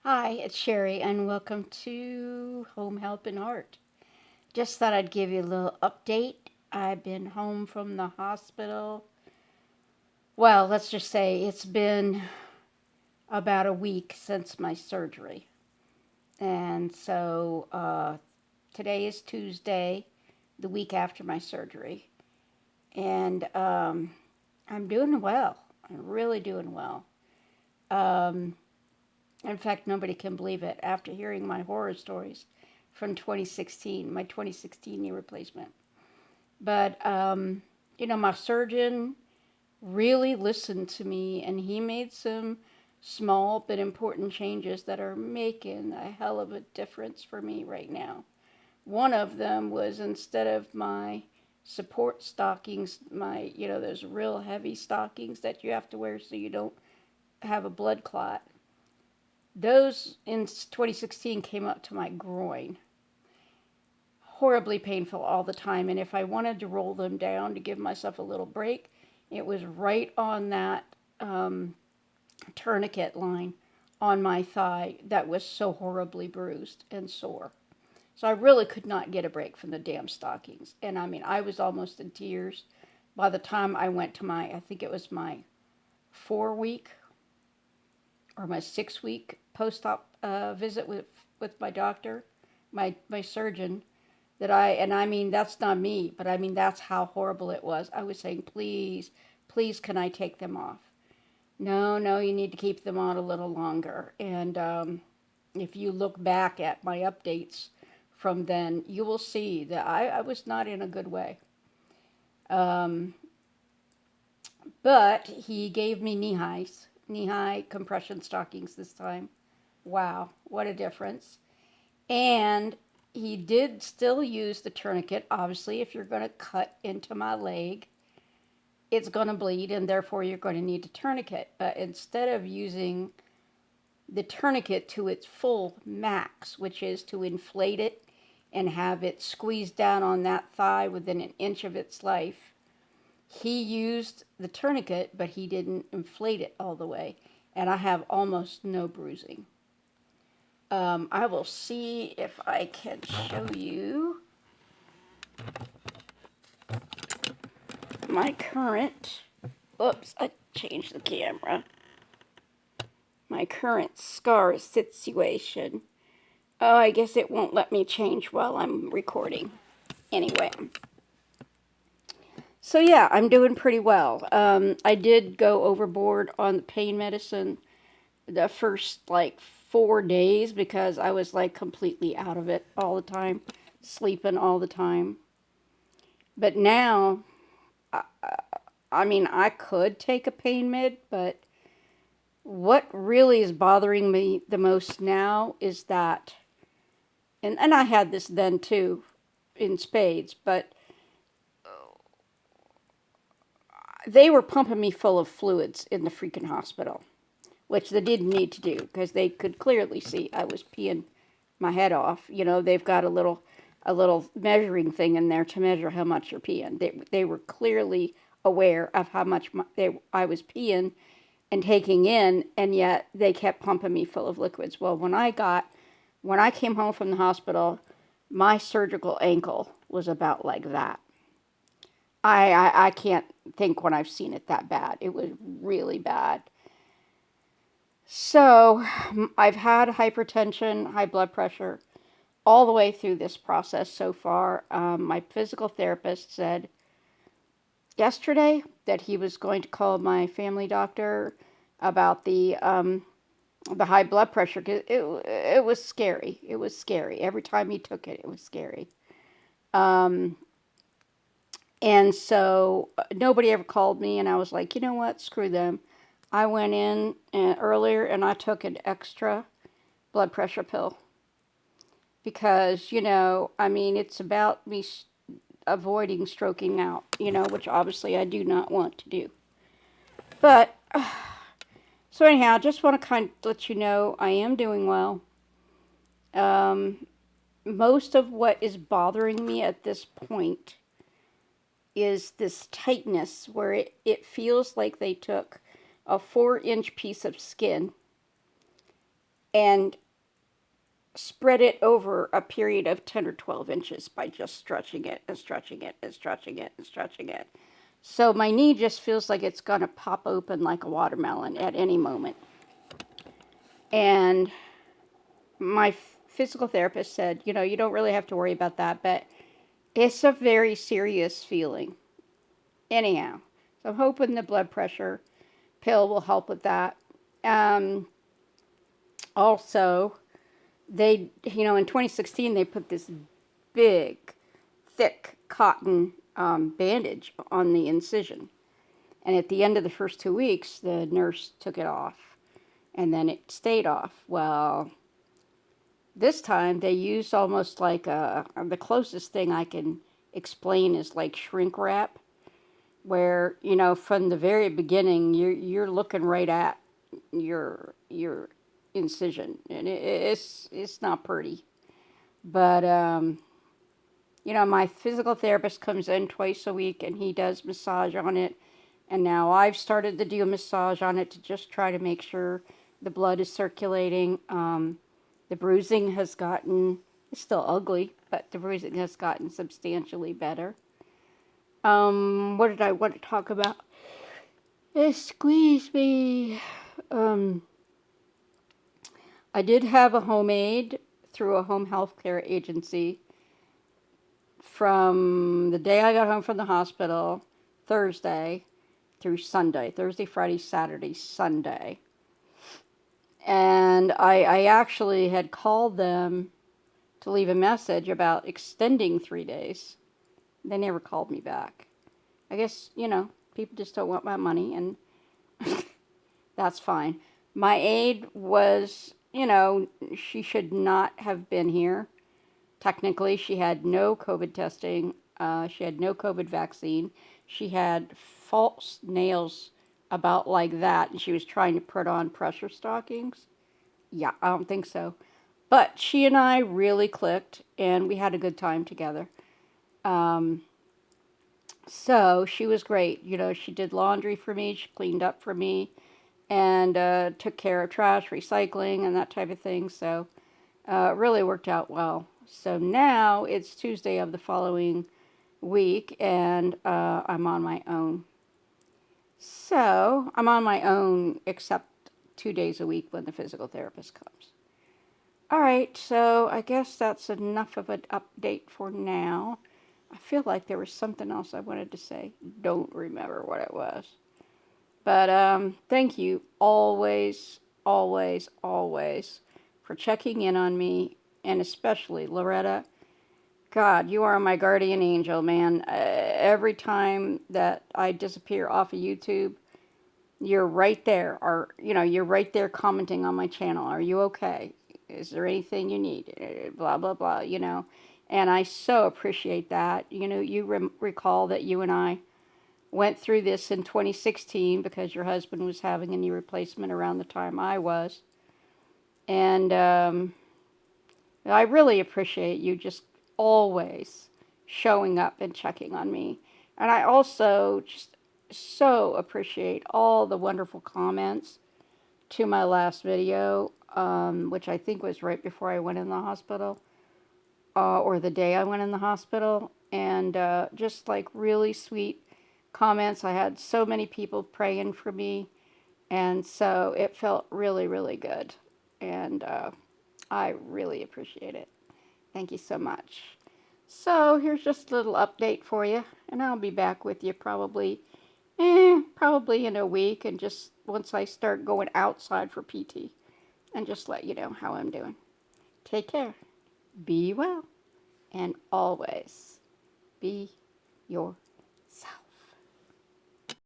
Hi, it's Sherry, and welcome to Home Help and Art. Just thought I'd give you a little update. I've been home from the hospital. Well, let's just say it's been about a week since my surgery. And so today is Tuesday, the week after my surgery. And I'm doing well. I'm really doing well. Um, in fact, nobody can believe it after hearing my horror stories from 2016, my 2016 knee replacement. But, my surgeon really listened to me and he made some small but important changes that are making a hell of a difference for me right now. One of them was instead of my support stockings, those real heavy stockings that you have to wear so you don't have a blood clot, those in 2016 came up to my groin. Horribly painful all the time. And if I wanted to roll them down to give myself a little break, it was right on that um, tourniquet line on my thigh that was so horribly bruised and sore. So I really could not get a break from the damn stockings. And I mean, I was almost in tears by the time I went to I think it was my 4 week or my 6 week post op visit with my doctor, my surgeon, and I mean, that's not me, but I mean, that's how horrible it was. I was saying, please, please, can I take them off? No, no, you need to keep them on a little longer. And if you look back at my updates from then, you will see that I was not in a good way. Um, but he gave me knee high compression stockings this time. Wow, what a difference. And he did still use the tourniquet. Obviously, if you're going to cut into my leg, it's going to bleed, and therefore you're going to need a tourniquet. But instead of using the tourniquet to its full max, which is to inflate it and have it squeeze down on that thigh within an inch of its life, he used the tourniquet, but he didn't inflate it all the way. And I have almost no bruising. I will see if I can show you my current, oops, I changed the camera, my current scar situation. Oh, I guess it won't let me change while I'm recording. Anyway, so yeah, I'm doing pretty well. I did go overboard on the pain medicine the first like 4 days because I was like completely out of it all the time, sleeping all the time. But now, I, I mean, I could take a pain med, but what really is bothering me the most now is that, and I had this then too in spades, but they were pumping me full of fluids in the freaking hospital, which they didn't need to do because they could clearly see I was peeing my head off. You know, they've got a little measuring thing in there to measure how much you're peeing. They were clearly aware of how much I was peeing and taking in, and yet they kept pumping me full of liquids. Well, when I came home from the hospital, my surgical ankle was about like that. I can't think when I've seen it that bad. It was really bad. So I've had hypertension, high blood pressure all the way through this process so far. My physical therapist said yesterday that he was going to call my family doctor about the high blood pressure. 'Cause it was scary. It was scary. Every time he took it, it was scary. Um, and so nobody ever called me, and I was like, you know what? Screw them. I went in earlier and I took an extra blood pressure pill because, I mean, it's about me avoiding stroking out, which obviously I do not want to do. But, so anyhow, I just want to kind of let you know I am doing well. Um, Most of what is bothering me at this point is this tightness where it feels like they took a 4-inch piece of skin and spread it over a period of 10 or 12 inches by just stretching it and stretching it and stretching it and stretching it. So my knee just feels like it's going to pop open like a watermelon at any moment. And my physical therapist said, you know, you don't really have to worry about that, but it's a very serious feeling. Anyhow, so I'm hoping the blood pressure pill will help with that. Also, they, you know, in 2016, they put this big, thick cotton bandage on the incision. And at the end of the first 2 weeks, the nurse took it off. And then it stayed off. Well, this time they used almost like the closest thing I can explain is like shrink wrap, where, you know, from the very beginning, you're looking right at your incision, and it's not pretty. But you know, my physical therapist comes in twice a week, and he does massage on it. And now I've started to do a massage on it to just try to make sure the blood is circulating. The bruising has gotten, it's still ugly, but the bruising has gotten substantially better. What did I want to talk about? It squeezed me. I did have a home aide through a home health care agency from the day I got home from the hospital, Thursday, through Sunday. Thursday, Friday, Saturday, Sunday. And I actually had called them to leave a message about extending 3 days. They never called me back. I guess, you know, people just don't want my money, and that's fine. My aide was, you know, she should not have been here. Technically, she had no COVID testing. She had no COVID vaccine. She had false nails about like that, and she was trying to put on pressure stockings. Yeah, I don't think so. But she and I really clicked, and we had a good time together. Um, so she was great. You know, she did laundry for me, she cleaned up for me, and took care of trash, recycling, and that type of thing. So it really worked out well. So now it's Tuesday of the following week, and I'm on my own. So I'm on my own except 2 days a week when the physical therapist comes. All right, so I guess that's enough of an update for now. I feel like there was something else I wanted to say. Don't remember what it was. But thank you always, always, always for checking in on me, and especially Loretta. God, you are my guardian angel, man. Every time that I disappear off of YouTube, you're right there, or you know, you're right there commenting on my channel. Are you okay? Is there anything you need? Blah blah blah. You know, and I so appreciate that. You know, you recall that you and I went through this in 2016 because your husband was having a knee replacement around the time I was, and I really appreciate you just always showing up and checking on me. And I also just so appreciate all the wonderful comments to my last video, which I think was right before I went in the hospital, or the day I went in the hospital. And just like really sweet comments. I had so many people praying for me. And so it felt really, really good. And I really appreciate it. Thank you so much. So here's just a little update for you, and I'll be back with you probably in a week, and just once I start going outside for PT, and just let you know how I'm doing. Take care, be well, and always be yourself.